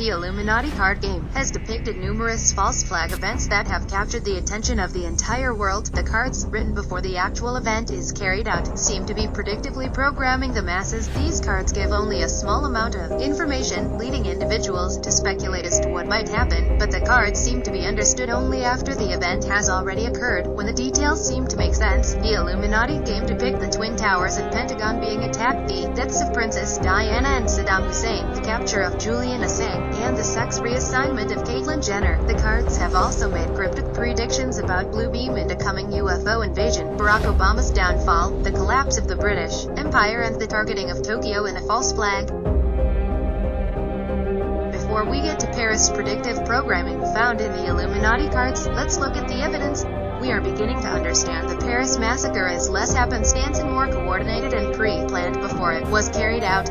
The Illuminati card game has depicted numerous false flag events that have captured the attention of the entire world. The cards, written before the actual event is carried out, seem to be predictively programming the masses. These cards give only a small amount of information, leading individuals to speculate as to what might happen, but the cards seem to be understood only after the event has already occurred, when the details seem to make sense. The Illuminati game depict the Twin Towers and Pentagon being attacked, the deaths of Princess Diana and Saddam Hussein, the capture of Julian Assange, and the sex reassignment of Caitlyn Jenner. The cards have also made cryptic predictions about Blue Beam and a coming UFO invasion, Barack Obama's downfall, the collapse of the British Empire, and the targeting of Tokyo in a false flag. Before we get to Paris' predictive programming found in the Illuminati cards, let's look at the evidence. We are beginning to understand the Paris massacre as less happenstance and more coordinated and pre-planned before it was carried out.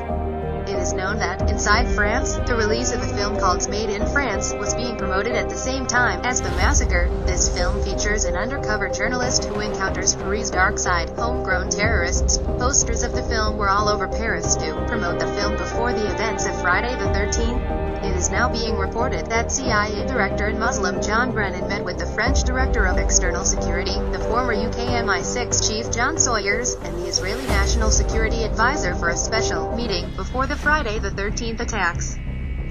It is known that, inside France, the release of a film called Made in France was being promoted at the same time as the massacre. This film features an undercover journalist who encounters Paris' dark side, homegrown terrorists. Posters of the film were all over Paris to promote the film before the events of Friday the 13th. It is now being reported that CIA Director and Muslim John Brennan met with the French Director of External Security, the former UK MI6 Chief John Sawyers, and the Israeli National Security Advisor for a special meeting before the Friday the 13th attacks.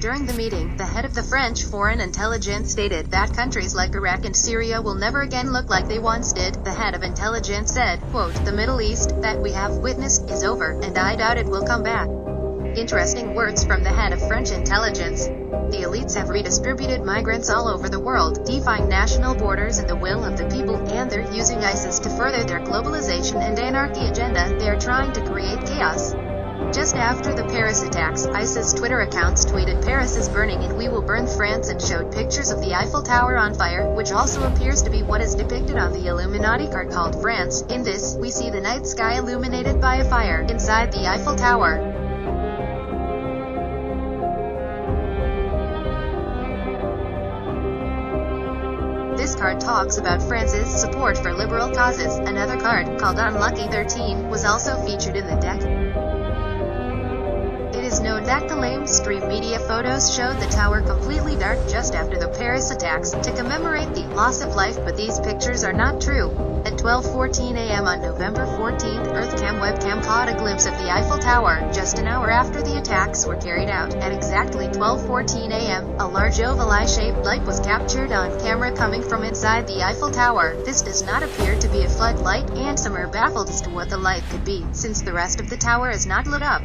During the meeting, the head of the French Foreign Intelligence stated that countries like Iraq and Syria will never again look like they once did. The head of intelligence said, quote, "The Middle East that we have witnessed is over, and I doubt it will come back." Interesting words from the head of French intelligence. The elites have redistributed migrants all over the world, defying national borders and the will of the people, and they're using ISIS to further their globalization and anarchy agenda. They are trying to create chaos. Just after the Paris attacks, ISIS Twitter accounts tweeted "Paris is burning and we will burn France" and showed pictures of the Eiffel Tower on fire, which also appears to be what is depicted on the Illuminati card called France. In this, we see the night sky illuminated by a fire inside the Eiffel Tower. This card talks about France's support for liberal causes. Another card, called Unlucky 13, was also featured in the deck. It is known that the lamestream media photos showed the tower completely dark just after the Paris attacks, to commemorate the loss of life, but these pictures are not true. At 12:14 a.m. on November 14th, EarthCam webcam caught a glimpse of the Eiffel Tower, just an hour after the attacks were carried out. At exactly 12:14 a.m., a large oval eye-shaped light was captured on camera coming from inside the Eiffel Tower. This does not appear to be a floodlight, and some are baffled as to what the light could be, since the rest of the tower is not lit up.